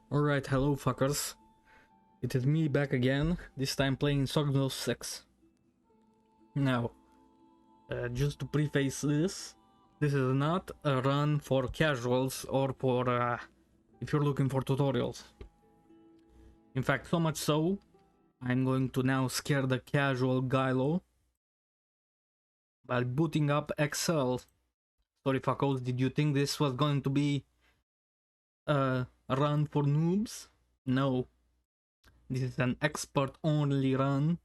Alright, hello fuckers. It is me back again, this time playing Sognos 6. Now, just to preface this is not a run for casuals or for if you're looking for tutorials. In fact, so much so, I'm going to now scare the casual Gylo by booting up Excel. Sorry fuckos, did you think this was going to be a run for noobs? No, this is an expert only run.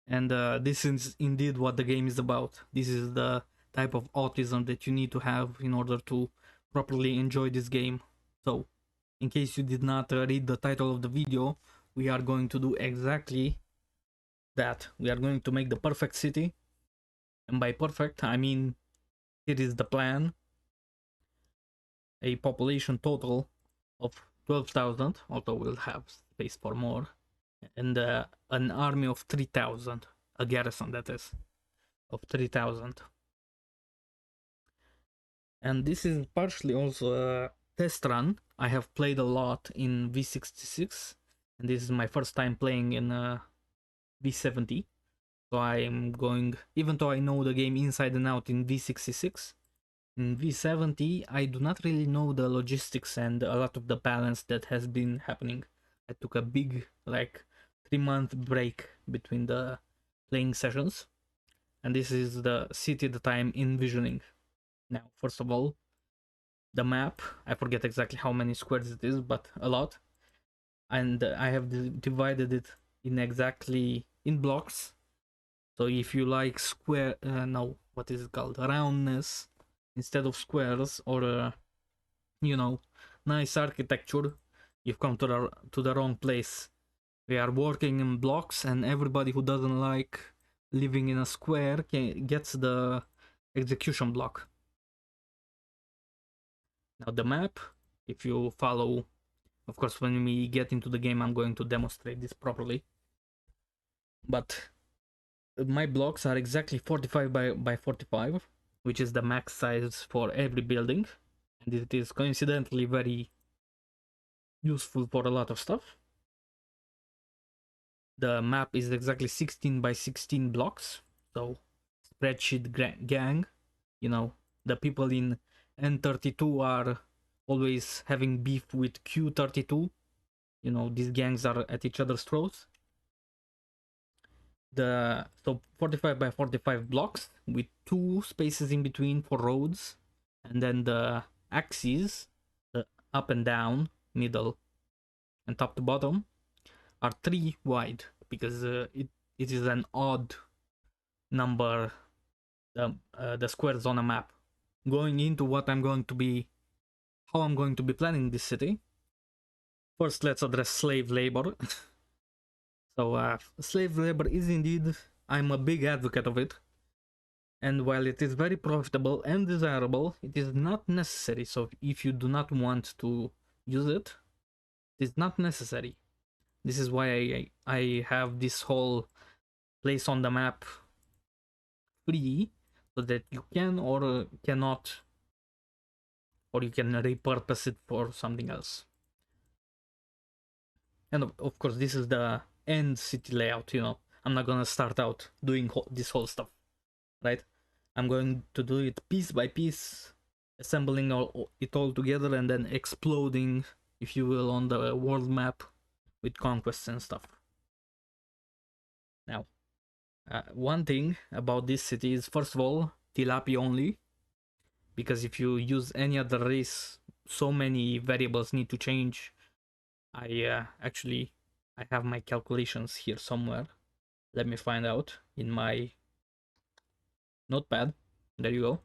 And this is indeed what the game is about. This is the type of autism that you need to have in order to properly enjoy this game. So, in case you did not read the title of the video, we are going to do exactly that. We are going to make the perfect city. And by perfect, I mean it is the plan. A population total of 12,000, although we'll have space for more. And an army of 3,000. A garrison, that is, of 3,000. And this is partially also a test run. I have played a lot in V66, and this is my first time playing in V70. So I'm going, even though I know the game inside and out in V66, in V70 I do not really know the logistics and a lot of the balance that has been happening. I took a big, like, 3-month break between the playing sessions, and this is the city that I'm envisioning. Now, first of all, the map, I forget exactly how many squares it is, but a lot. And I have divided it in exactly in blocks. So if you like square, no, what is it called? Roundness instead of squares, or you know, nice architecture, you've come to the wrong place. We are working in blocks, and everybody who doesn't like living in a square gets the execution block. Now the map, if you follow, of course when we get into the game I'm going to demonstrate this properly, but my blocks are exactly 45 by 45, which is the max size for every building, and it is coincidentally very useful for a lot of stuff. The map is exactly 16 by 16 blocks, so spreadsheet gang, you know, the people in N32 are always having beef with Q32. You know, these gangs are at each other's throats. So 45 by 45 blocks with 2 spaces in between for roads, and then the axes, the up and down, middle, and top to bottom, are 3 wide because it is an odd number, the squares on a map. Going into what I'm going to be, how I'm going to be planning this city. First, let's address slave labor. So slave labor is indeed, I'm a big advocate of it. And while it is very profitable and desirable, it is not necessary. So if you do not want to use it, it is not necessary. This is why I have this whole place on the map free, so that you can or cannot, or you can repurpose it for something else. And of course, this is the end city layout, you know. I'm not gonna start out doing this whole stuff, right? I'm going to do it piece by piece, assembling it all together and then exploding, if you will, on the world map with conquests and stuff. Now, one thing about this city is, first of all, tilapia only, because if you use any other race, so many variables need to change. I have my calculations here somewhere. Let me find out in my notepad. There you go.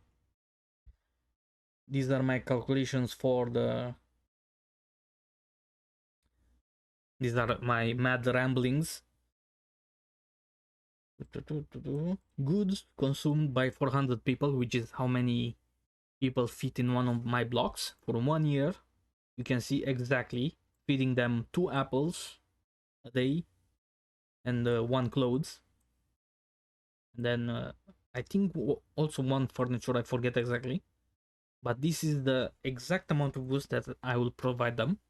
These are my calculations for these are my mad ramblings. Goods consumed by 400 people, which is how many people fit in one of my blocks for 1 year. You can see exactly feeding them 2 apples a day and 1 clothes. And then I think also 1 furniture, I forget exactly. But this is the exact amount of goods that I will provide them.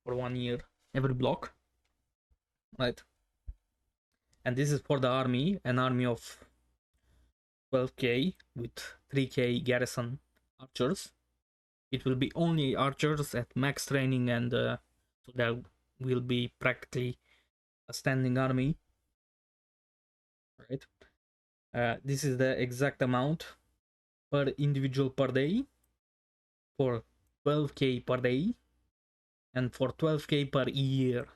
for 1 year every block, right? And this is for the army, an army of 12k with 3k garrison archers. It will be only archers at max training, and so there will be practically a standing army, right? This is the exact amount per individual per day for 12k per day and for 12k per year.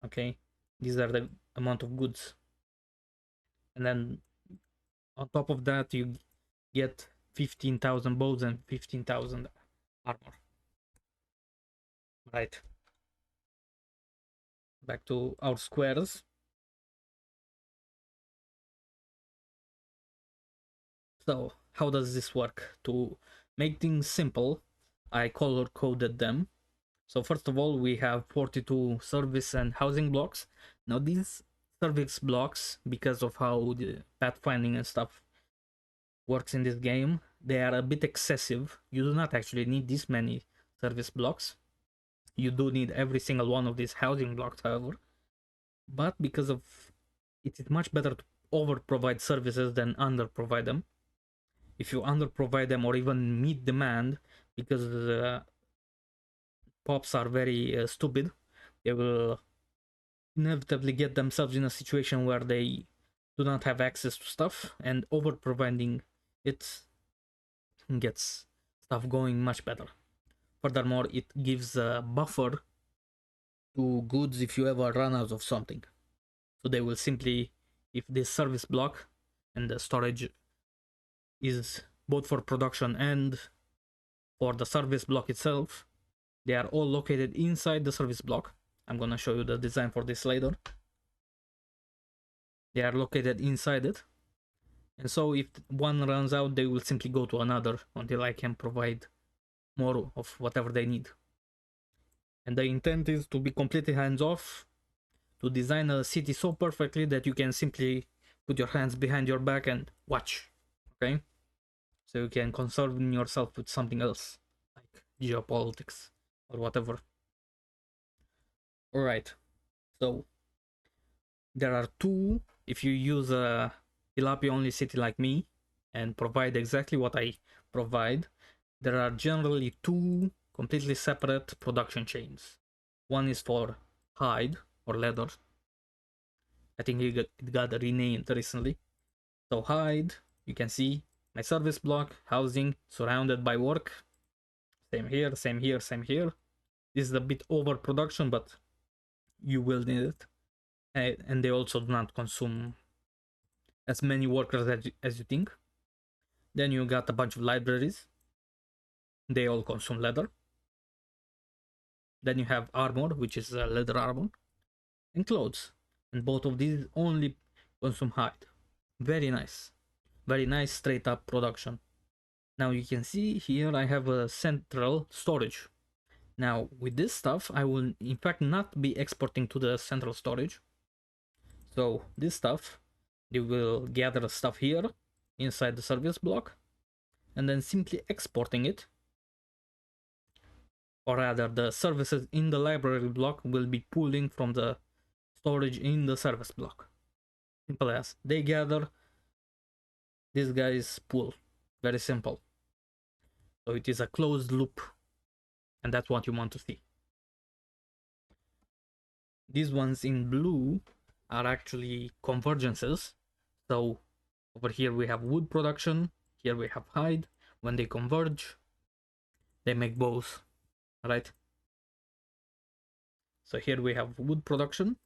Okay, these are the amount of goods, and then on top of that you get 15,000 bows and 15,000 armor. Right, back to our squares. So how does this work? To make things simple, I color coded them. So first of all, we have 42 service and housing blocks. Now these service blocks, because of how the pathfinding and stuff works in this game, they are a bit excessive. You do not actually need this many service blocks. You do need every single one of these housing blocks, however. But because of it is much better to over provide services than under provide them. If you under provide them or even meet demand, because pops are very stupid, they will inevitably get themselves in a situation where they do not have access to stuff, and over providing it gets stuff going much better. Furthermore, it gives a buffer to goods if you ever run out of something. So they will simply, if this service block and the storage is both for production and for the service block itself, they are all located inside the service block. I'm gonna show you the design for this later. They are located inside it. And so if one runs out, they will simply go to another until I can provide more of whatever they need. And the intent is to be completely hands-off, to design a city so perfectly that you can simply put your hands behind your back and watch, okay? So you can concern yourself with something else, like geopolitics or whatever. Alright, so there are two, if you use a tilapia only city like me and provide exactly what I provide, there are generally two completely separate production chains. One is for hide or leather. I think it got renamed recently. So hide, you can see my service block, housing, surrounded by work. Same here, same here, same here. This is a bit overproduction, but you will need it. And they also do not consume as many workers as you think. Then you got a bunch of libraries. They all consume leather. Then you have armor, which is leather armor, and clothes. And both of these only consume hide. Very nice. Very nice straight up production. Now you can see here I have a central storage. Now with this stuff, I will in fact not be exporting to the central storage. So this stuff, they will gather stuff here inside the service block and then simply exporting it. Or rather, the services in the library block will be pulling from the storage in the service block. Simple as. They gather, these guys pull. Very simple. So it is a closed loop, and that's what you want to see. These ones in blue are actually convergences. So over here we have wood production, here we have hide. When they converge, they make bows, right? So here we have wood production.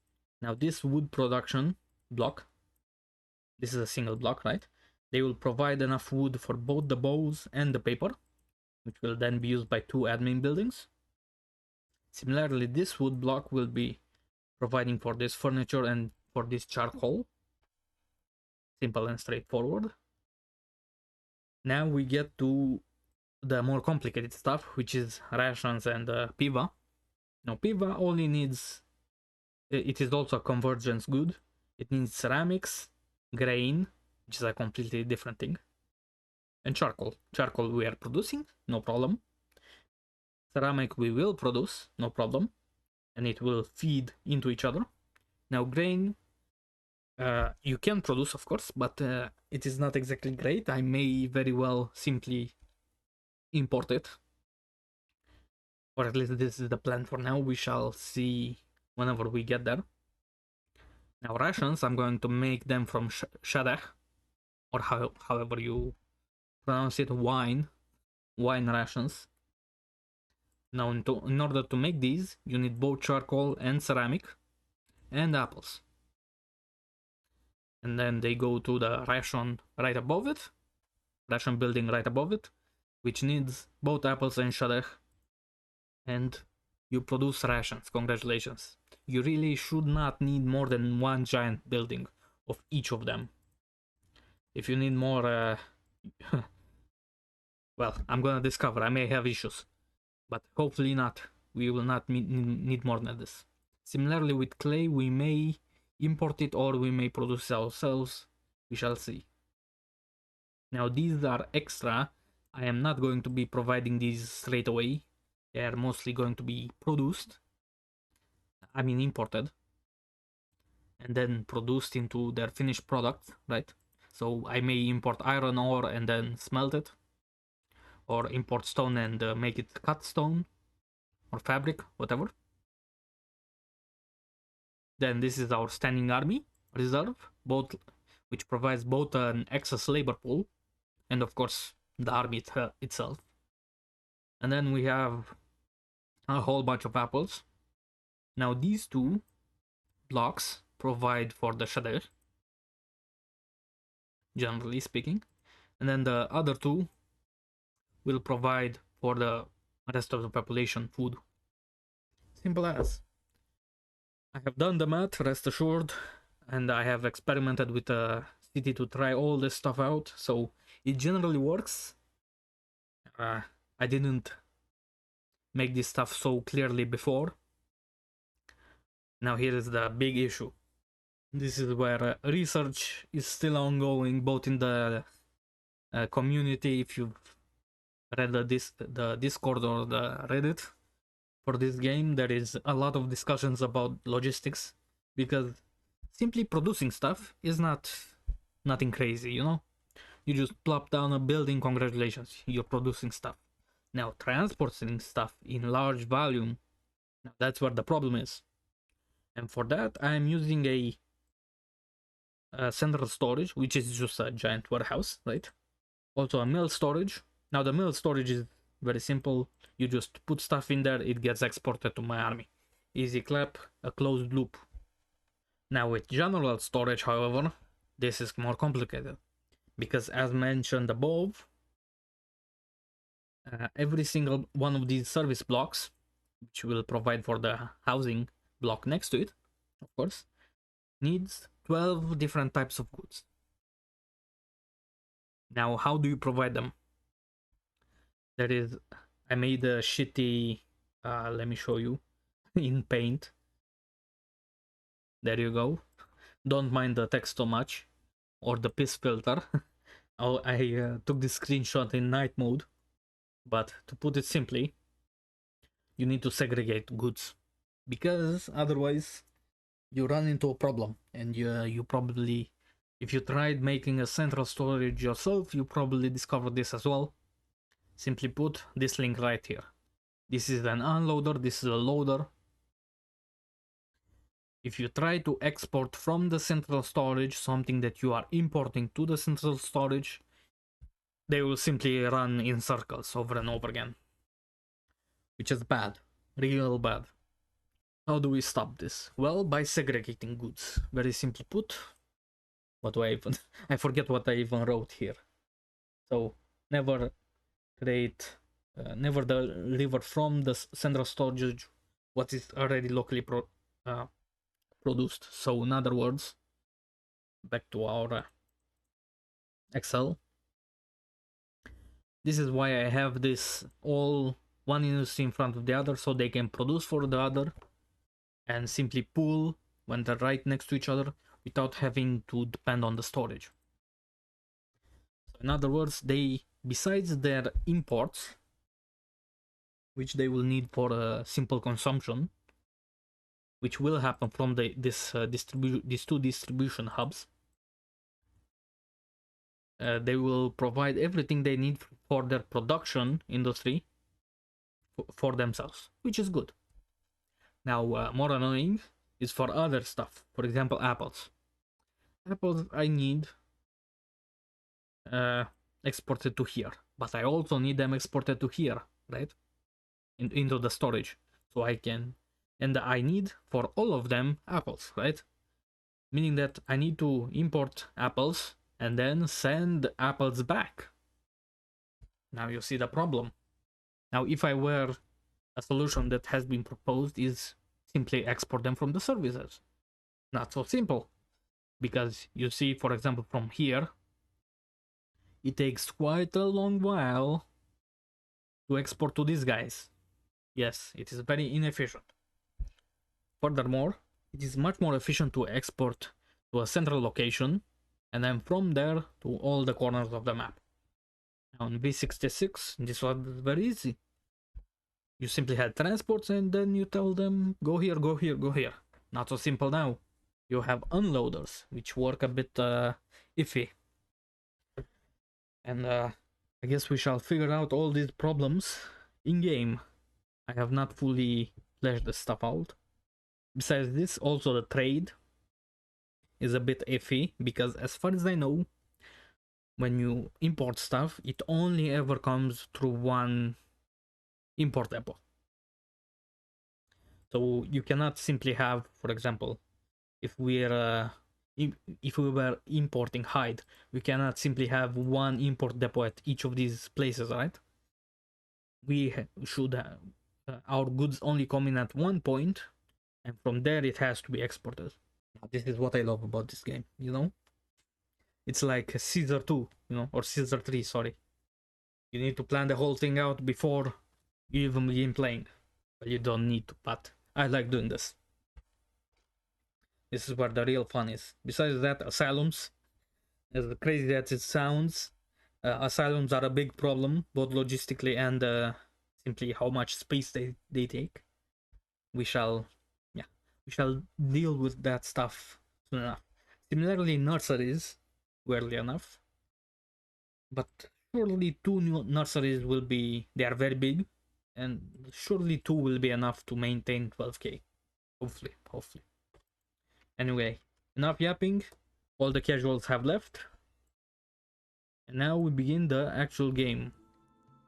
Now this wood production block, this is a single block, right? They will provide enough wood for both the bows and the paper, which will then be used by 2 admin buildings. Similarly, this wood block will be providing for this furniture and for this charcoal. Simple and straightforward. Now we get to the more complicated stuff, which is rations and piva. Now piva only needs, it is also a convergence good. It needs ceramics, grain, which is a completely different thing, and charcoal. Charcoal we are producing, no problem. Ceramic we will produce, no problem. and it will feed into each other. Now grain, you can produce, of course, but it is not exactly great. I may very well simply import it, or at least this is the plan for now. We shall see whenever we get there. Now rations, I'm going to make them from shadeh, or however you pronounce it, wine rations. Now in order to make these, you need both charcoal and ceramic and apples. And then they go to the ration right above it, ration building right above it, which needs both apples and shadeh, and you produce rations. Congratulations. You really should not need more than one giant building of each of them. If you need more, well, I'm gonna discover. I may have issues, but hopefully not. We will not need more than this. Similarly with clay, we may import it or we may produce it ourselves. We shall see. Now these are extra. I am not going to be providing these straight away. They are mostly going to be produced. I mean imported. And then produced into their finished product, right? So I may import iron ore and then smelt it. Or import stone and make it cut stone. Or fabric, whatever. Then this is our standing army reserve, both which provides both an excess labor pool and of course the army itself. And then we have a whole bunch of apples. Now these two blocks provide for the shadeh, generally speaking, and then the other two will provide for the rest of the population food. Simple as. I have done the math, rest assured, and I have experimented with the city to try all this stuff out, so it generally works. I didn't make this stuff so clearly before. Now here is the big issue. This is where research is still ongoing, both in the community, if you've read the Discord or the Reddit for this game, there is a lot of discussions about logistics, because simply producing stuff is nothing crazy, you know? You just plop down a building, congratulations, you're producing stuff. Now transporting stuff in large volume, that's where the problem is. And for that, I'm using a central storage, which is just a giant warehouse, right? Also a mill storage. Now the mill storage is very simple. You just put stuff in there, it gets exported to my army. Easy clap, a closed loop. Now with general storage, however, this is more complicated, because as mentioned above, every single one of these service blocks, which will provide for the housing block next to it, of course, needs 12 different types of goods. Now, how do you provide them? That is, I made a shitty, let me show you, in Paint. There you go. Don't mind the text so much, or the piss filter. Oh, I took this screenshot in night mode, but to put it simply, you need to segregate goods, because otherwise you run into a problem, and you probably, if you tried making a central storage yourself, you probably discovered this as well. Simply put, this link right here. This is an unloader, this is a loader. If you try to export from the central storage something that you are importing to the central storage, they will simply run in circles over and over again. Which is bad, real bad. How do we stop this? Well, by segregating goods. Very simply put. What do I even... I forget what I even wrote here. So, never create... never deliver from the central storage what is already locally produced. So, in other words, back to our Excel. This is why I have this all one industry in front of the other, so they can produce for the other and simply pool when they're right next to each other without having to depend on the storage. So in other words, they, besides their imports, which they will need for a simple consumption, which will happen from these two distribution hubs. They will provide everything they need for their production industry for themselves, which is good. Now, more annoying is for other stuff. For example, apples. Apples I need exported to here, but I also need them exported to here, right? Into the storage, so I can, and I need for all of them apples, right? Meaning that I need to import apples and then send apples back. Now you see the problem. Now, if I were a solution that has been proposed is simply export them from the services. Not so simple, because you see, for example, from here, it takes quite a long while to export to these guys. Yes, it is very inefficient. Furthermore, it is much more efficient to export to a central location and then from there to all the corners of the map. On V66, this was very easy. You simply had transports and then you tell them, go here, go here, go here. Not so simple now. You have unloaders, which work a bit iffy. And I guess we shall figure out all these problems in game. I have not fully fleshed the stuff out. Besides this, also the trade is a bit iffy, because as far as I know, when you import stuff, it only ever comes through one import depot. So you cannot simply have, for example, if we were importing hide, we cannot simply have one import depot at each of these places, right? We should have our goods only come in at one point, and from there it has to be exported. This is what I love about this game, you know? It's like Caesar 2, you know, or Caesar 3, sorry. You need to plan the whole thing out before you even begin playing. But you don't need to, but I like doing this. This is where the real fun is. Besides that, asylums, as crazy as it sounds, asylums are a big problem, both logistically and simply how much space they take. We shall deal with that stuff soon enough. Similarly, nurseries, weirdly enough, but surely two new nurseries will be, they are very big, and surely two will be enough to maintain 12k. Hopefully. Anyway, enough yapping. All the casuals have left. And now we begin the actual game.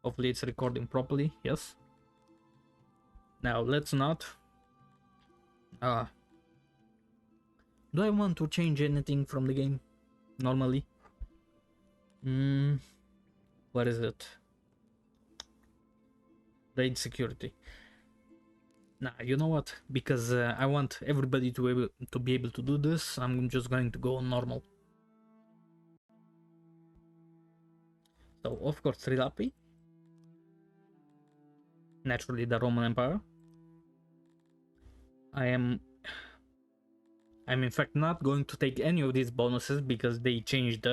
Hopefully it's recording properly. Yes. Now let's not. Do I want to change anything from the game? Normally. What is it? Raid security. Nah, you know what? Because I want everybody to be able to do this, I'm just going to go on normal. So, of course, Trilapi. Naturally, the Roman Empire. I'm in fact not going to take any of these bonuses because they changed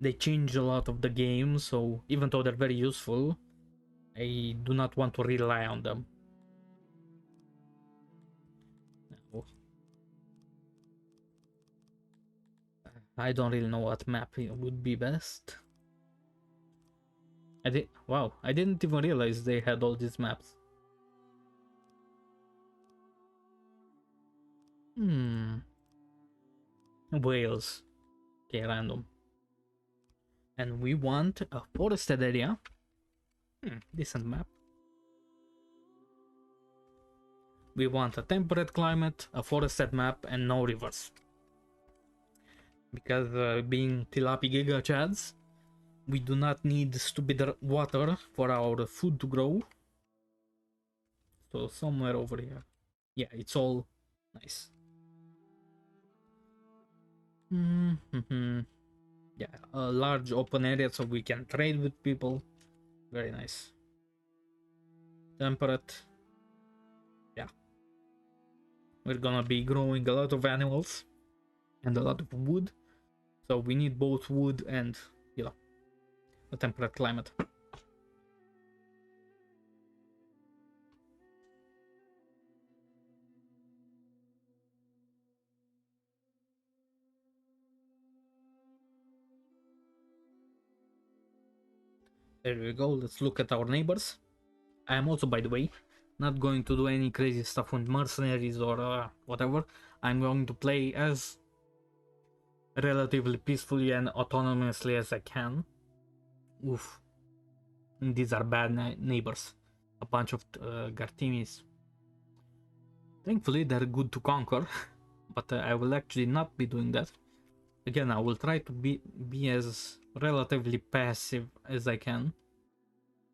they changed a lot of the game, so even though they're very useful, I do not want to rely on them. I don't really know what map would be best. Wow, I didn't even realize they had all these maps. Wales. Okay, random. And we want a forested area. Decent map. We want a temperate climate, a forested map, and no rivers. Because being Tilapi Giga Chads, we do not need stupid water for our food to grow. So somewhere over here. Yeah, it's all nice. Yeah, a large open area so we can trade with people. Very nice. Temperate. Yeah. We're gonna be growing a lot of animals and a lot of wood. So we need both wood and, you know, a temperate climate. There we go. Let's look at our neighbors. I am also, by the way, not going to do any crazy stuff with mercenaries or whatever. I'm going to play as relatively peacefully and autonomously as I can. Oof. And these are bad neighbors. A bunch of Gartimis. Thankfully, they're good to conquer, but I will actually not be doing that. Again, I will try to be as relatively passive as I can.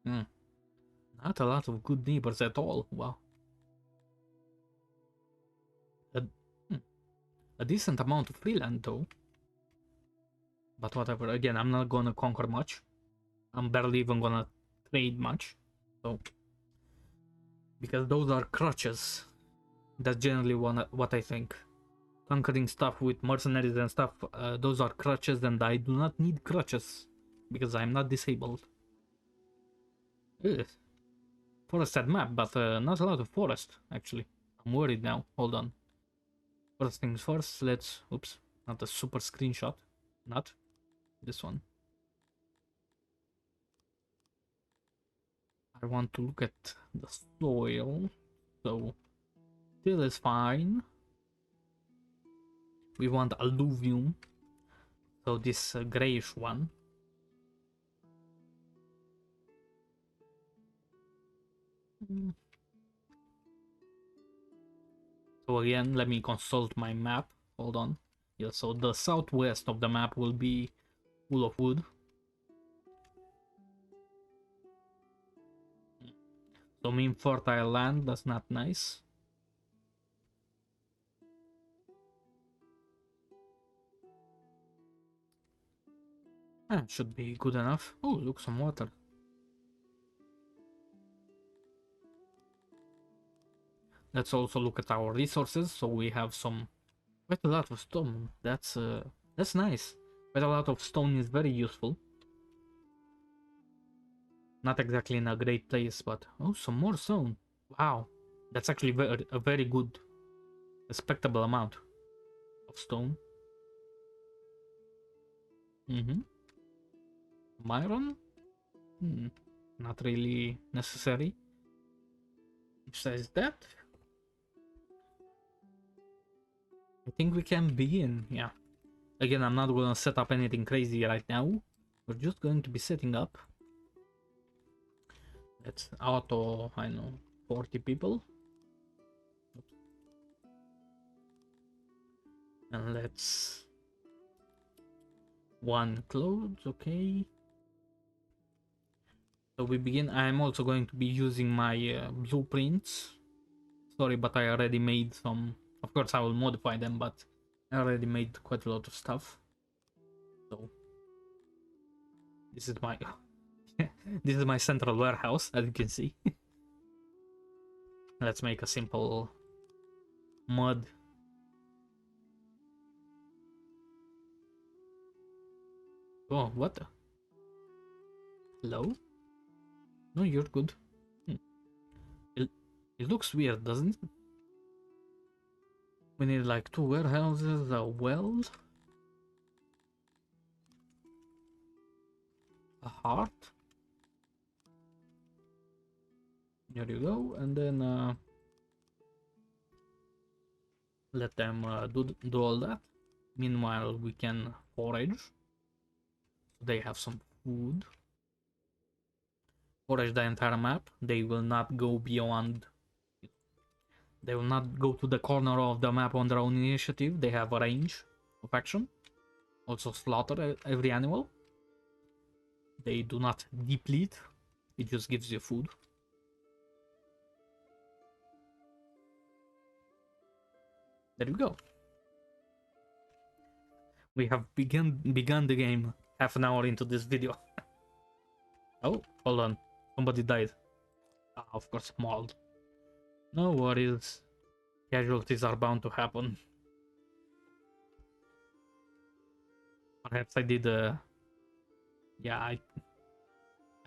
Not a lot of good neighbors at all. Wow. A, a decent amount of free land though. But whatever, again, I'm not gonna conquer much. I'm barely even gonna trade much. So, because those are crutches. That's generally what I think. Conquering stuff with mercenaries and stuff, those are crutches, and I do not need crutches because I'm not disabled. Ugh. Forested map, but not a lot of forest actually. I'm worried now. Hold on. First things first, let's. Oops, not a super screenshot. Not this one. I want to look at the soil. So, till is fine. We want alluvium. So this grayish one. So again, let me consult my map. Hold on. Yeah, so the southwest of the map will be full of wood. So mean fertile land, that's not nice. Should be good enough. Oh, look, some water. Let's also look at our resources. So we have quite a lot of stone. That's nice. Quite a lot of stone is very useful. Not exactly in a great place, but oh, some more stone. Wow, that's actually a very good, respectable amount of stone. Iron? Not really necessary. Besides that, I think we can begin. Yeah. Again, I'm not gonna set up anything crazy right now. We're just going to be setting up. Let's auto, I know, 40 people. Oops. And let's one clothes, okay. So we begin. I'm also going to be using my blueprints. Sorry, but I already made some. Of course, I will modify them, but I already made quite a lot of stuff. So this is my this is my central warehouse, as you can see. Let's make a simple mud. Oh, what the? Hello? No, you're good. It looks weird, doesn't it? We need like 2 warehouses, a well, a heart. There you go, and then let them do all that. Meanwhile, we can forage. So they have some food. Forage the entire map. They will not go beyond. They will not go to the corner of the map on their own initiative. They have a range of action. Also slaughter every animal. They do not deplete. It just gives you food. There you go. We have begun the game half an hour into this video. Oh, hold on. Somebody died. Ah, of course, mauled. No worries. Casualties are bound to happen. Perhaps I did yeah, I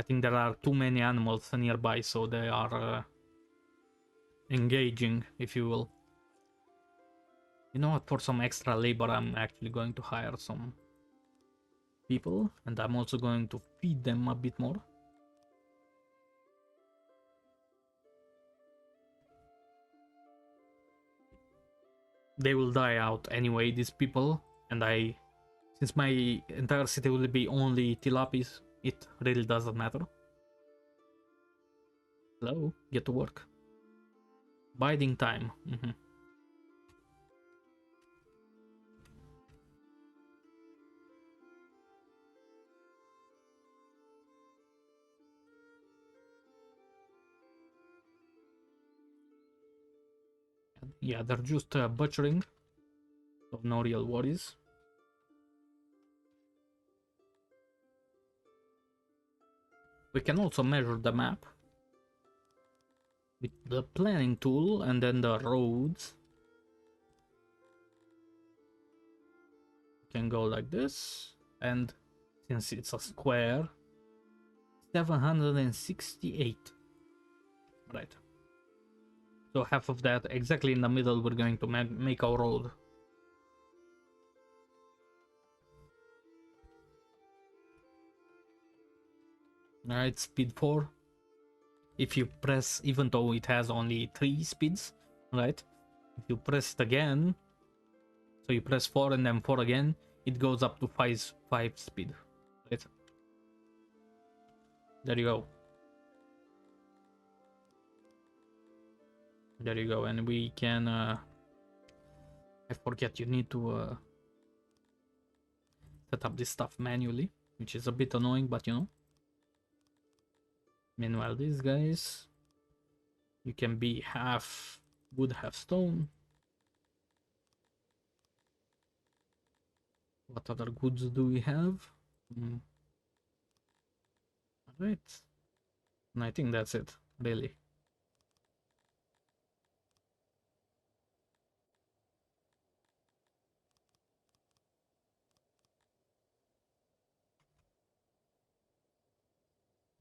think there are too many animals nearby, so they are engaging, if you will. You know what, for some extra labor, I'm actually going to hire some people, and I'm also going to feed them a bit more. they will die out anyway, these people, and since my entire city will be only tilapis, it really doesn't matter. Hello, get to work. Biding time. Yeah, they're just butchering, so no real worries. We can also measure the map with the planning tool and then the roads. Can go like this, and since it's a square, 768. Right. So half of that, exactly in the middle, we're going to make our road. Alright, speed 4. If you press, even though it has only 3 speeds, right? If you press it again, so you press 4 and then 4 again, it goes up to 5 speed, right? There you go. There you go, and we can, I forget, you need to set up this stuff manually, which is a bit annoying, but you know. Meanwhile, these guys, you can be half wood, half stone. What other goods do we have? Alright. And I think that's it, really.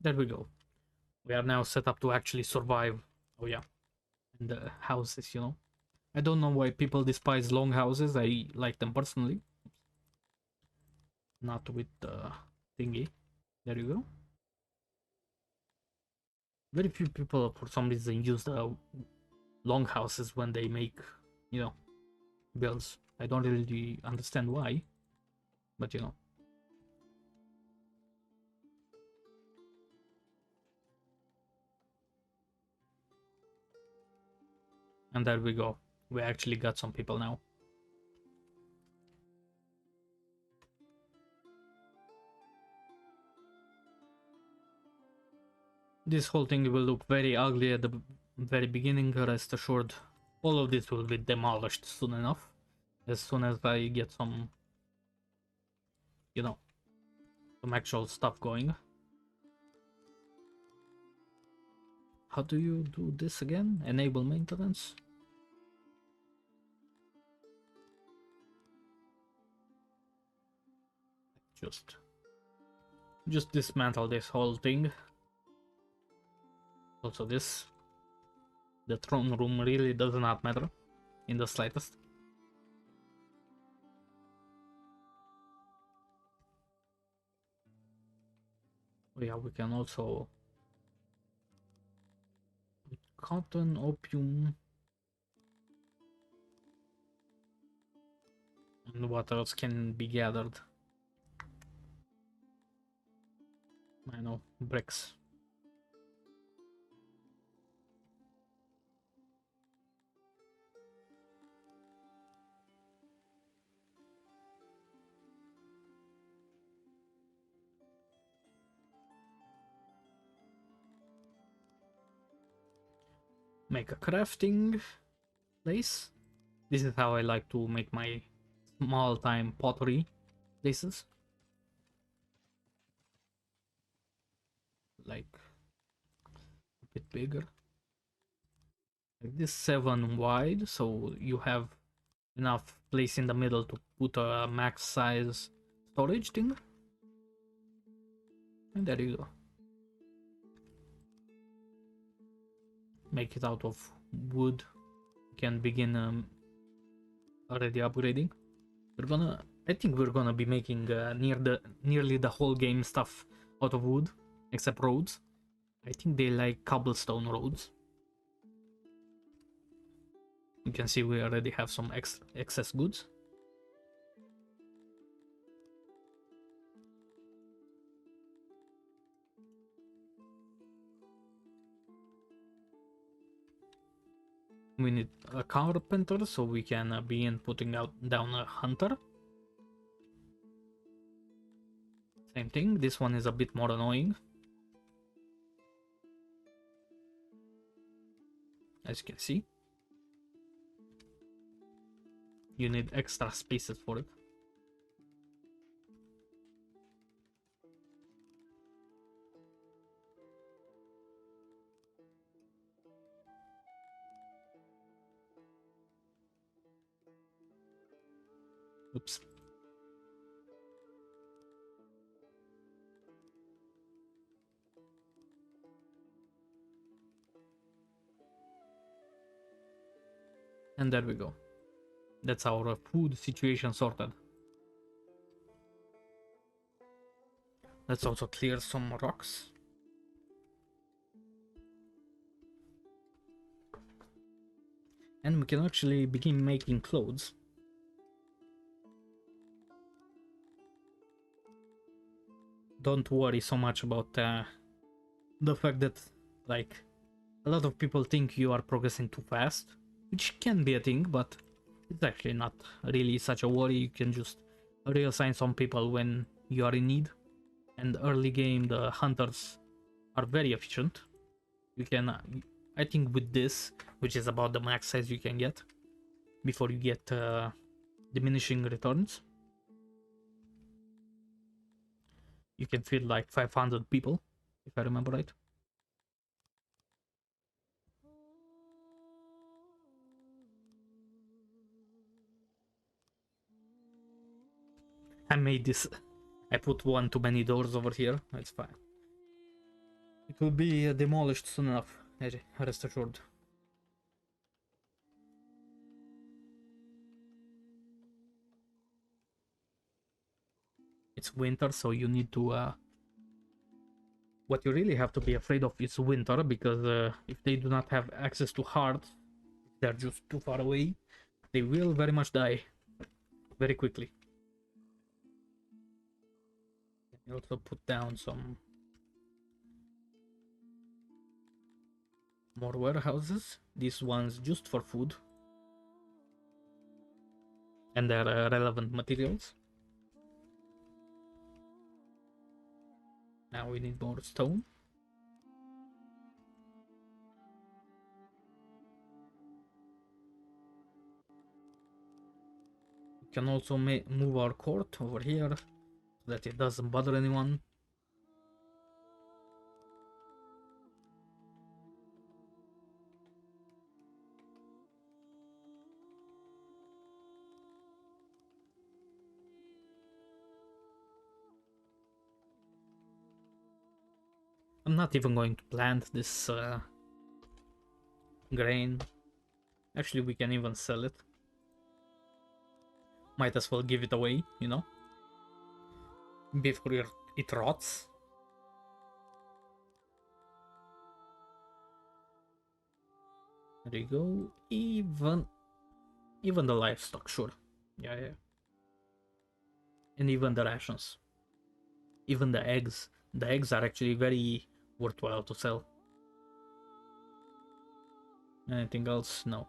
There we go. We are now set up to actually survive. Oh yeah. And the houses, you know. I don't know why people despise long houses. I like them personally. Not with the thingy. There you go. Very few people, for some reason, use the long houses when they make, you know, builds. I don't really understand why, but you know. And there we go. We actually got some people now. This whole thing will look very ugly at the very beginning, rest assured. All of this will be demolished soon enough. As soon as I get some, you know, some actual stuff going. How do you do this again? Enable maintenance? Just dismantle this whole thing. Also this. The throne room really does not matter in the slightest. Oh yeah, we can also cotton, opium, and what else can be gathered? I know, bricks. Make a crafting place. This is how I like to make my small time pottery places. Like a bit bigger. Like this 7 wide, so you have enough place in the middle to put a max size storage thing. And there you go. Make it out of wood. You can begin already upgrading. I think we're gonna be making nearly the whole game stuff out of wood, except roads. I think they like cobblestone roads. You can see we already have some excess goods. We need a carpenter so we can begin putting down a hunter. Same thing, this one is a bit more annoying. As you can see. You need extra spaces for it. Oops. And there we go. That's our food situation sorted. Let's also clear some rocks. And we can actually begin making clothes. Don't worry so much about the fact that, like, a lot of people think you are progressing too fast, which can be a thing, but it's actually not really such a worry. You can just reassign some people when you are in need. And early game, the hunters are very efficient. You can, I think with this, which is about the max size you can get, before you get diminishing returns, you can feed like 500 people, if I remember right. I made this. I put one too many doors over here. It's fine. It will be demolished soon enough. Rest assured. It's winter, so you need to. What you really have to be afraid of is winter, because if they do not have access to hearts, they're just too far away. They will very much die very quickly. You also put down some more warehouses. These ones just for food and their relevant materials. Now we need more stone. We can also move our court over here so that it doesn't bother anyone. I'm not even going to plant this grain. Actually, we can even sell it. Might as well give it away, you know, before it rots. There you go. Even the livestock, sure. Yeah. And even the rations. Even the eggs. The eggs are actually very worthwhile to sell. Anything else? No.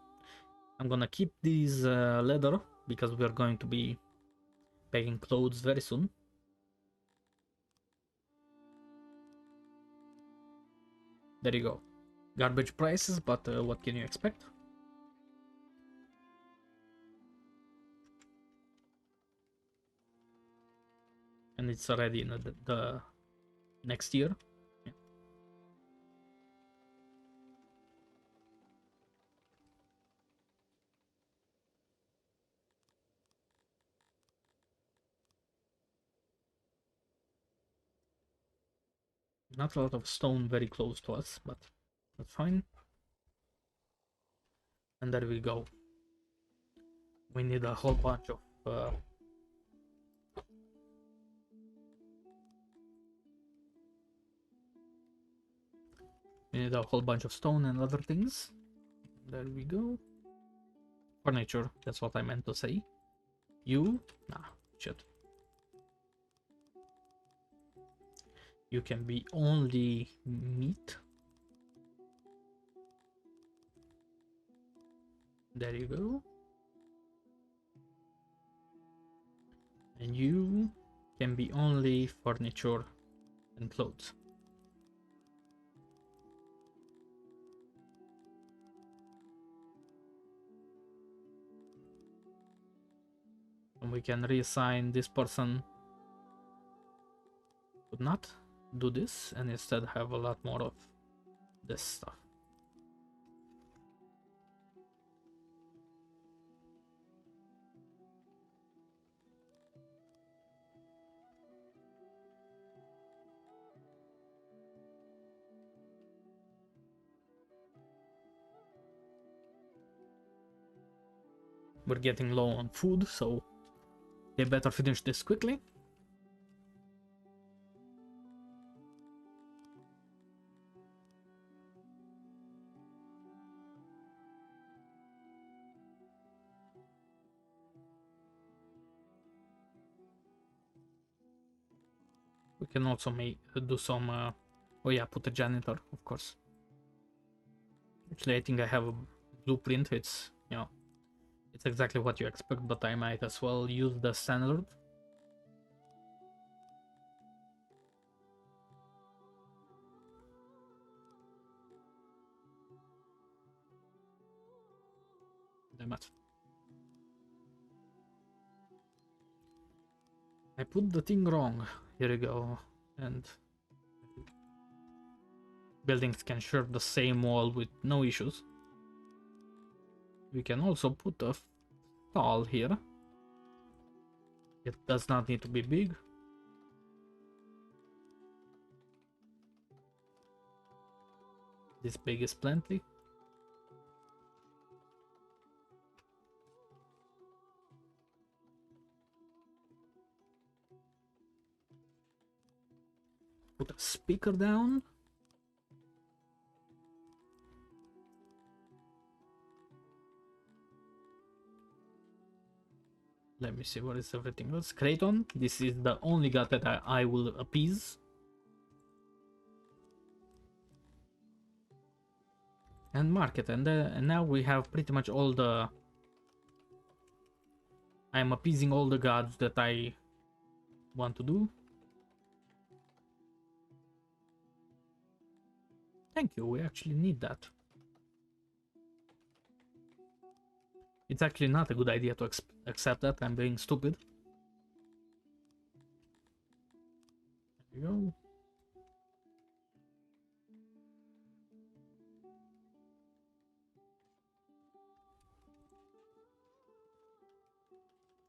I'm gonna keep these leather because we're going to be making clothes very soon. There you go. Garbage prices, but what can you expect? And it's already in the next year. Yeah. Not a lot of stone very close to us, but that's fine. And there we go. We need a whole bunch of we need a whole bunch of stone and other things. There we go. Furniture, that's what I meant to say. You? Nah, shit. You can be only meat. There you go. And you can be only furniture and clothes. And we can reassign this person to not do this and instead have a lot more of this stuff. We're getting low on food, so they better finish this quickly. We can also do some oh yeah, put a janitor, of course. Actually, I think I have a blueprint. It's, you know, it's exactly what you expect, but I might as well use the standard. Damn it. I put the thing wrong. Here we go. And buildings can share the same wall with no issues. We can also put a stall here. It does not need to be big. This big is plenty. Put a speaker down. Let me see, what is everything else? Kraton, this is the only god that I will appease. And market, and now we have pretty much all the... I'm appeasing all the gods that I want to do. Thank you, we actually need that. It's actually not a good idea to accept that, I'm being stupid. There you go.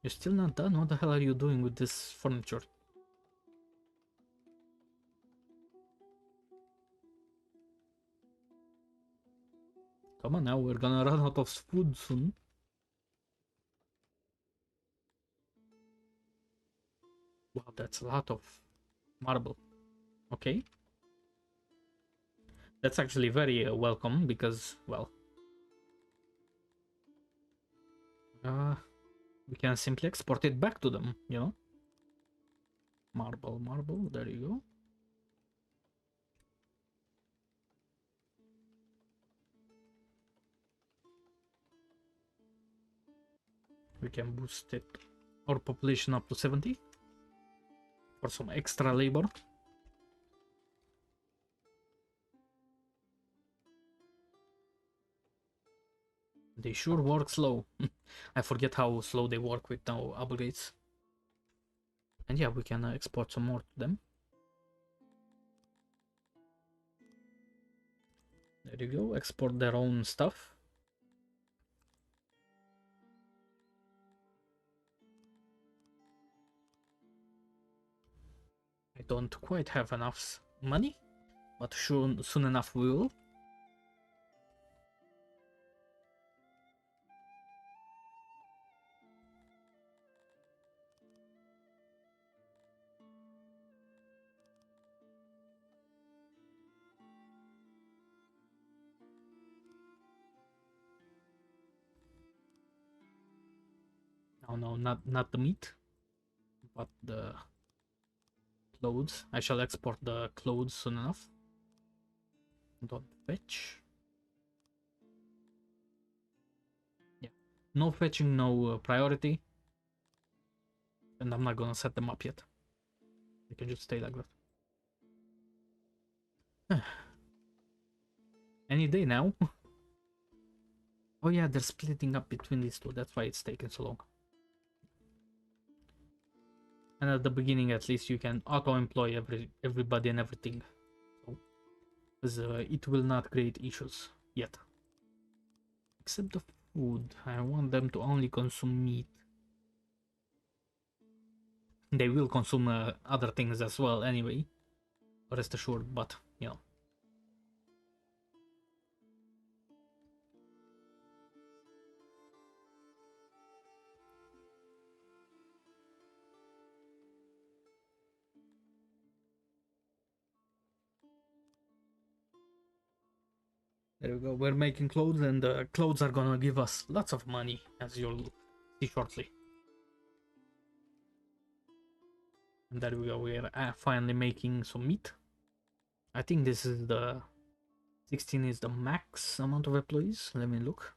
You're still not done? What the hell are you doing with this furniture? Come on now, we're gonna run out of food soon. Wow, that's a lot of marble. Okay. That's actually very welcome because, well... we can simply export it back to them, you know? Marble, marble, there you go. We can boost it, our population up to 70 for some extra labor. They sure work slow. I forget how slow they work with no upgrades. And yeah, we can export some more to them. There you go, export their own stuff. I don't quite have enough money, but soon enough we will. Oh no, not the meat, but the clothes. I shall export the clothes soon enough. Dot fetch. Yeah, no fetching, no priority, and I'm not gonna set them up yet. They can just stay like that. Any day now. Oh yeah, they're splitting up between these two. That's why it's taking so long. And at the beginning, at least, you can auto-employ everybody and everything. So, it will not create issues yet. Except the food. I want them to only consume meat. They will consume other things as well anyway. Rest assured, but, you know. There we go. We're making clothes, and the clothes are gonna give us lots of money, as you'll see shortly. And there we go. We're finally making some meat. I think this is the 16 is the max amount of employees. Let me look.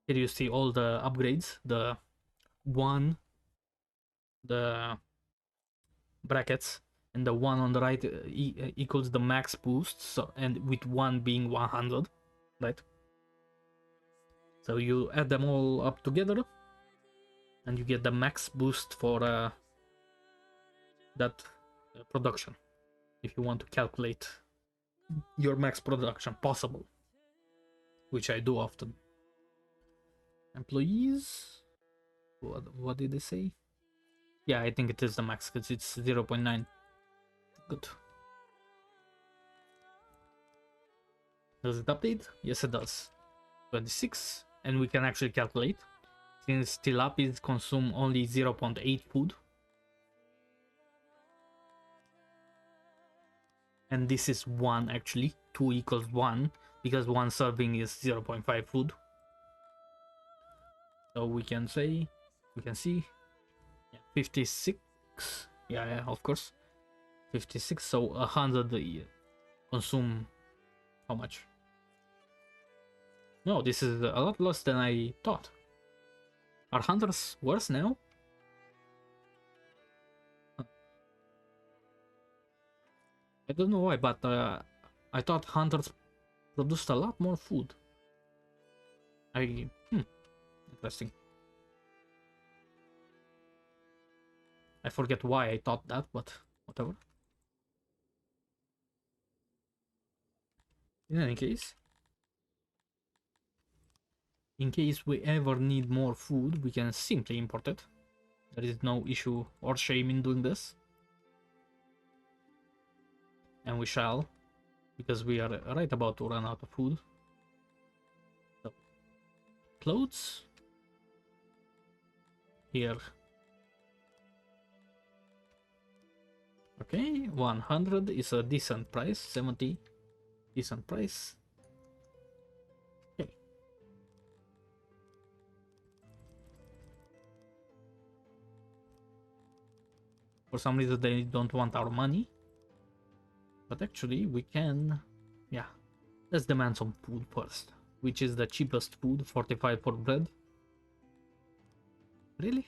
Here you see all the upgrades. The one, the brackets, and the one on the right equals the max boost. So, and with one being 100, right? So you add them all up together, and you get the max boost for that production. If you want to calculate your max production possible, which I do often. Employees, what did they say? Yeah, I think it is the max because it's 0.9. Good. Does it update? Yes, it does. 26, and we can actually calculate. Since tilapies consume only 0.8 food, and this is 1 actually, 2 equals 1, because 1 serving is 0.5 food. So we can say, we can see, yeah, 56, yeah, of course, 56, so 100 consume how much? No, this is a lot less than I thought. Are hunters worse now? I don't know why, but I thought hunters produced a lot more food. Interesting. I forget why I thought that, but whatever. In any case, in case we ever need more food, we can simply import it. There is no issue or shame in doing this. And we shall, because we are right about to run out of food. So, clothes. Here. Okay, 100 is a decent price. 70, decent price. Okay. For some reason they don't want our money. But actually we can, yeah. Let's demand some food first. Which is the cheapest food? 45 for bread. Really?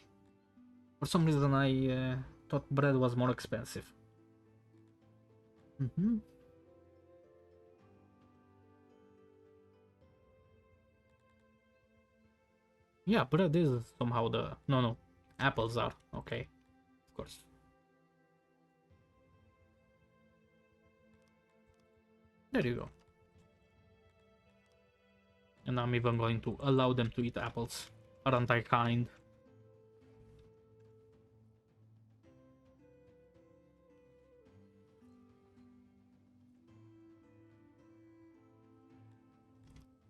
For some reason I thought bread was more expensive. Yeah, bread is somehow the... No. Apples are. Okay. Of course. There you go. And I'm even going to allow them to eat apples. Aren't I kind?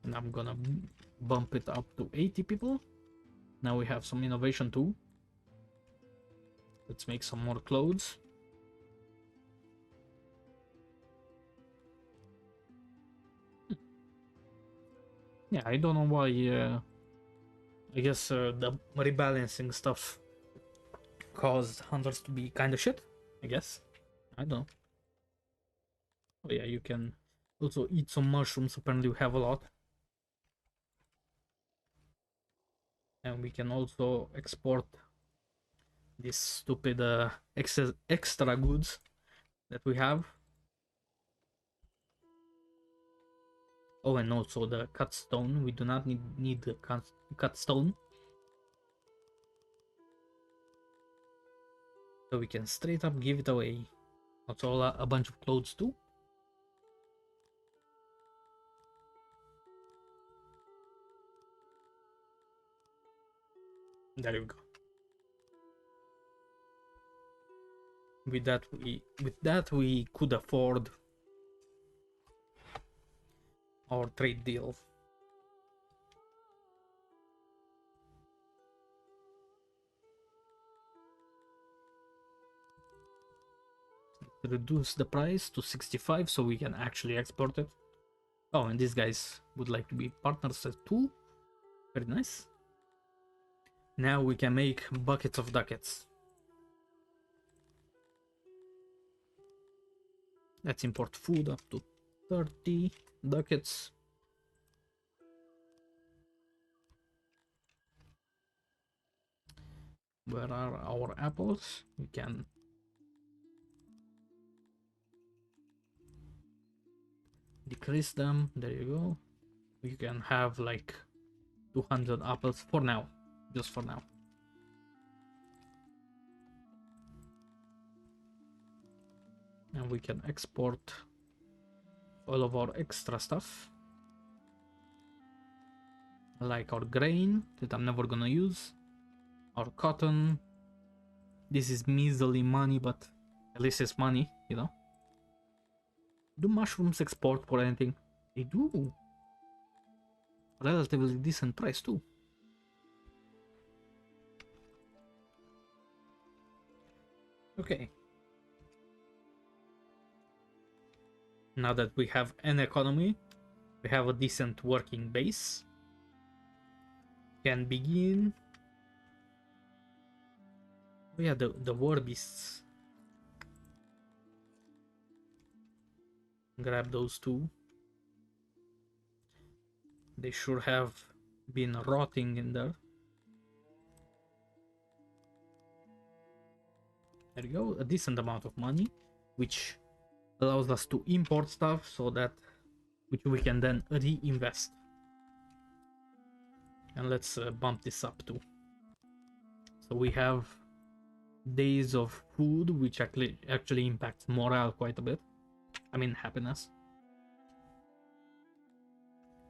And I'm gonna bump it up to 80 people. Now we have some innovation too. Let's make some more clothes. Yeah, I don't know why I guess the rebalancing stuff caused hunters to be kind of shit. I guess. I don't know. Oh yeah, you can also eat some mushrooms. Apparently, we have a lot, and we can also export these stupid extra goods that we have. Oh, and also the cut stone. We do not need the cut stone, so we can straight up give it away. Also, a bunch of clothes too. There you go. With that we could afford our trade deal. Reduce the price to 65 so we can actually export it. Oh, and these guys would like to be partners too. Very nice. Now we can make buckets of ducats. Let's import food up to 30 ducats. Where are our apples? We can decrease them. There you go. You can have like 200 apples for now. Just for now. And we can export all of our extra stuff. Like our grain that I'm never gonna use. Our cotton. This is measly money, but at least it's money, you know. Do mushrooms export for anything? They do. Relatively decent price too. Okay. Now that we have an economy, we have a decent working base. Can begin. Oh yeah, the war beasts. Grab those two. They sure have been rotting in there. There you go, a decent amount of money, which allows us to import stuff so that which we can then reinvest. And let's bump this up too. So we have days of food, which actually impacts morale quite a bit. I mean happiness.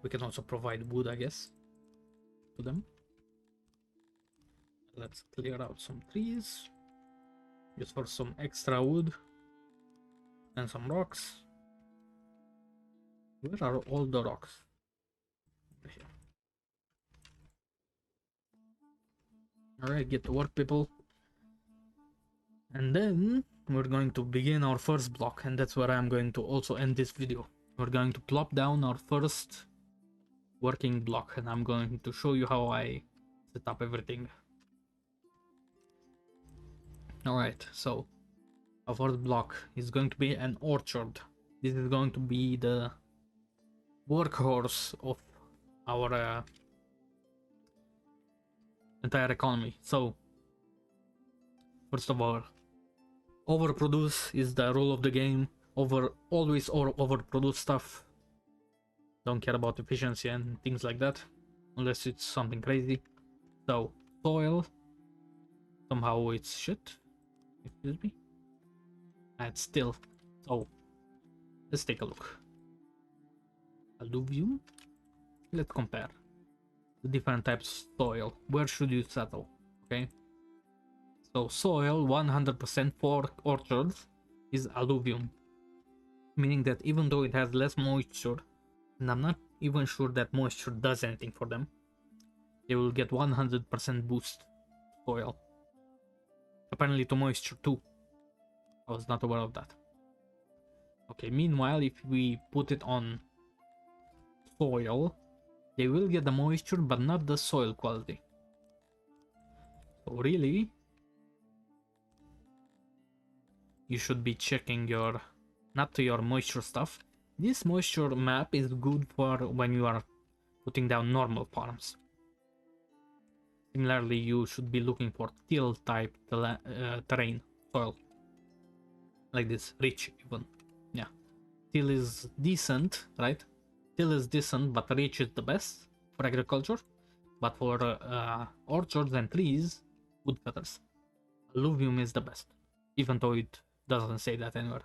We can also provide wood, I guess, to them. Let's clear out some trees. Just for some extra wood. And some rocks. Where are all the rocks? Here. Alright, get to work, people. And then we're going to begin our first block, and that's where I'm going to also end this video. We're going to plop down our first working block, and I'm going to show you how I set up everything. Alright, so our first block is going to be an orchard. This is going to be the workhorse of our entire economy. So first of all, overproduce is the rule of the game. Always overproduce stuff. Don't care about efficiency and things like that, unless it's something crazy. So soil, somehow it's shit. Excuse me. It's still. So let's take a look. Alluvium. Let's compare the different types of soil. Where should you settle? Okay. So soil 100% for orchards is alluvium, meaning that even though it has less moisture, and I'm not even sure that moisture does anything for them, they will get 100% boost soil. Apparently to moisture too. I was not aware of that. Okay, meanwhile, if we put it on soil, they will get the moisture but not the soil quality. So really, you should be checking your, not your moisture stuff. This moisture map is good for when you are putting down normal farms. Similarly, you should be looking for till type terrain, soil. Like this, rich even. Yeah. Till is decent, right? Till is decent, but rich is the best for agriculture. But for orchards and trees, woodcutters, alluvium is the best, even though it doesn't say that anywhere.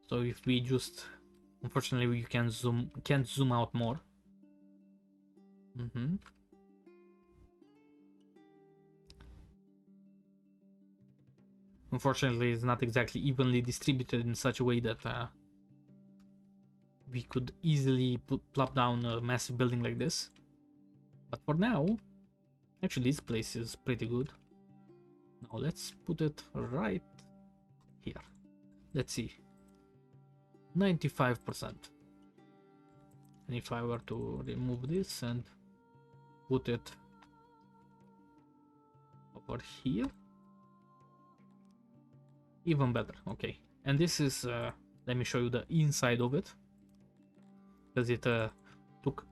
So if we just, unfortunately, we can't zoom out more. Unfortunately, it's not exactly evenly distributed in such a way that we could easily plop down a massive building like this. But for now, actually, this place is pretty good. Now let's put it right here. Let's see. 95%. And if I were to remove this and put it over here, even better. Okay, and this is let me show you the inside of it, because it took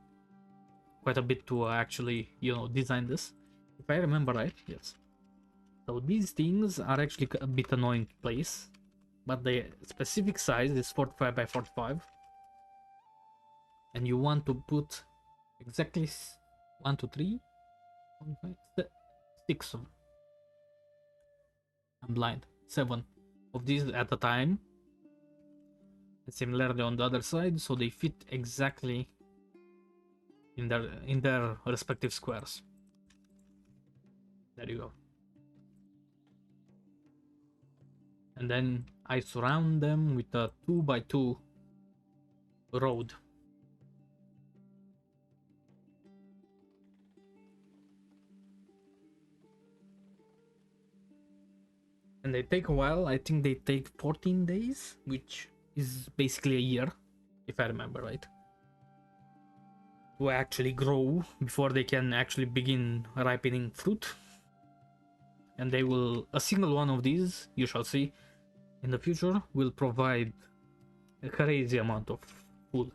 quite a bit to actually, you know, design this, if I remember right. Yes, so these things are actually a bit annoying to place, but the specific size is 45 by 45, and you want to put exactly 1 2 3 4 5 6 of them. I'm blind. 7 of these at a time, and similarly on the other side, so they fit exactly in their respective squares. There you go. And then I surround them with a 2 by 2 road. And they take a while. I think they take 14 days, which is basically a year, if I remember right, to actually grow before they can actually begin ripening fruit. And they will, a single one of these, you shall see, in the future will provide a crazy amount of food.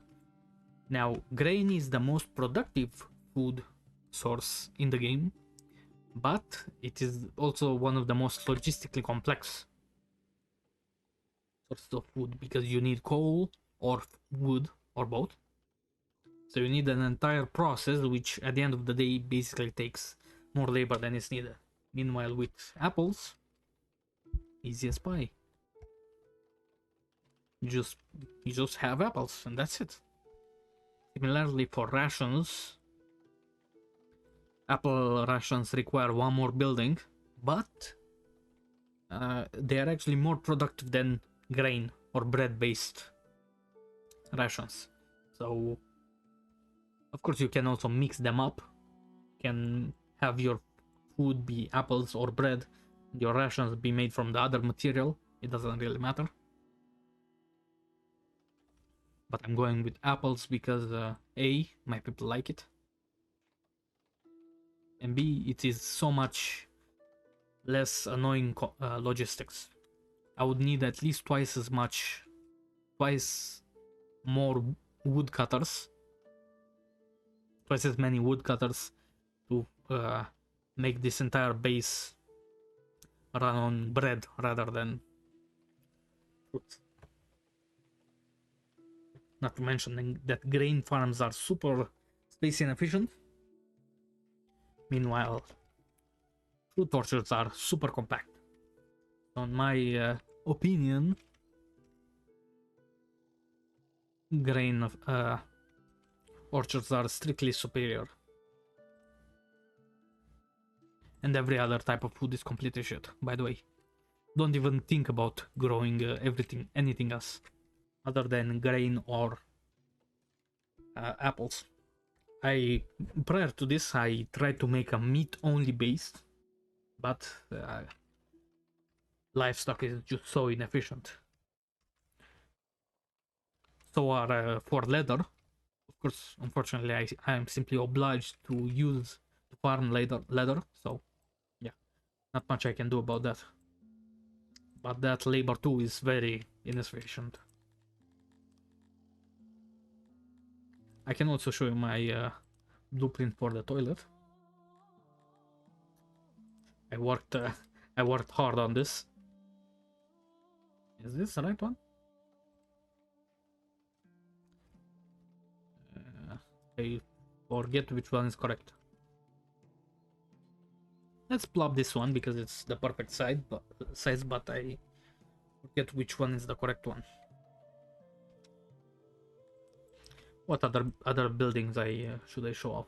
Now, grain is the most productive food source in the game, but it is also one of the most logistically complex sources of food, because you need coal or wood or both. So you need an entire process, which at the end of the day basically takes more labor than is needed. Meanwhile, with apples, easy as pie. You just have apples and that's it. Similarly for rations, apple rations require one more building, but they are actually more productive than grain or bread based rations. So of course you can also mix them up. You can have your food be apples or bread, your rations be made from the other material. It doesn't really matter. But I'm going with apples because A, my people like it, and B, it is so much less annoying logistics. I would need at least twice more woodcutters, twice as many woodcutters to make this entire base run on bread rather than fruit. Not to mention that grain farms are super space inefficient. Meanwhile, fruit orchards are super compact. On my opinion, grain orchards are strictly superior. And every other type of food is completely shit, by the way. Don't even think about growing anything else other than grain or apples. Prior to this, I tried to make a meat-only base, but livestock is just so inefficient. So are for leather, of Of course, unfortunately, I am simply obliged to use to farm leather, so yeah, not much I can do about that. But that labor too is very inefficient. I can also show you my blueprint for the toilet. I worked I worked hard on this. Is this the right one? I forget which one is correct. Let's plop this one because it's the perfect size, but I forget which one is the correct one. What other buildings should I show off?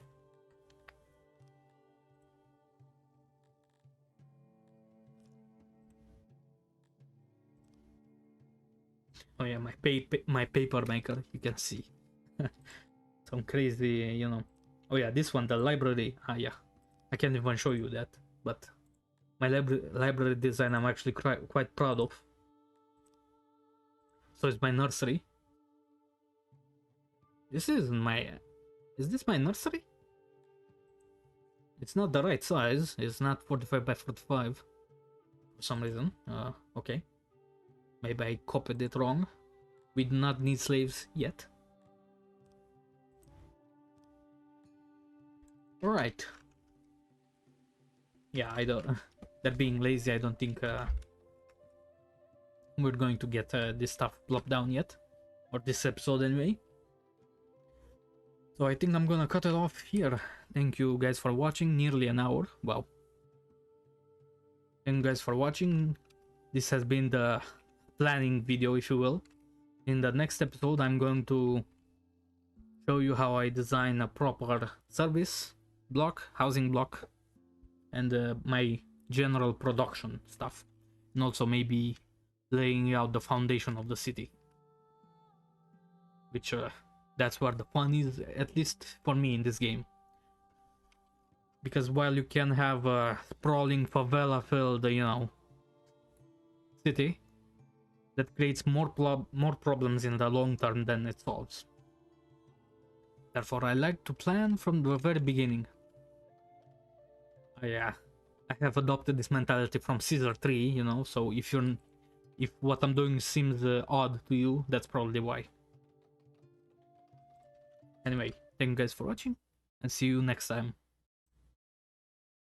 Oh yeah, my paper maker. You can see some crazy, you know. Oh yeah, this one, the library. Ah yeah, I can't even show you that, but my library design I'm actually quite proud of. So it's my nursery. This is my. Is this my nursery? It's not the right size. It's not 45 by 45 for some reason. Okay. Maybe I copied it wrong. We do not need slaves yet. Alright. Yeah, I don't. That being lazy, I don't think we're going to get this stuff plopped down yet. Or this episode anyway. So I think I'm gonna cut it off here. Thank you guys for watching. Nearly an hour. Wow. Thank you guys for watching. This has been the planning video, if you will. In the next episode, I'm going to show you how I design a proper service block, housing block, and my general production stuff. And also maybe laying out the foundation of the city. Which, that's where the fun is, at least for me in this game. Because while you can have a sprawling favela-filled, you know, city, that creates more problems in the long term than it solves. Therefore, I like to plan from the very beginning. Yeah, I have adopted this mentality from Caesar 3, you know, so if what I'm doing seems odd to you, that's probably why. Anyway, thank you guys for watching, and see you next time.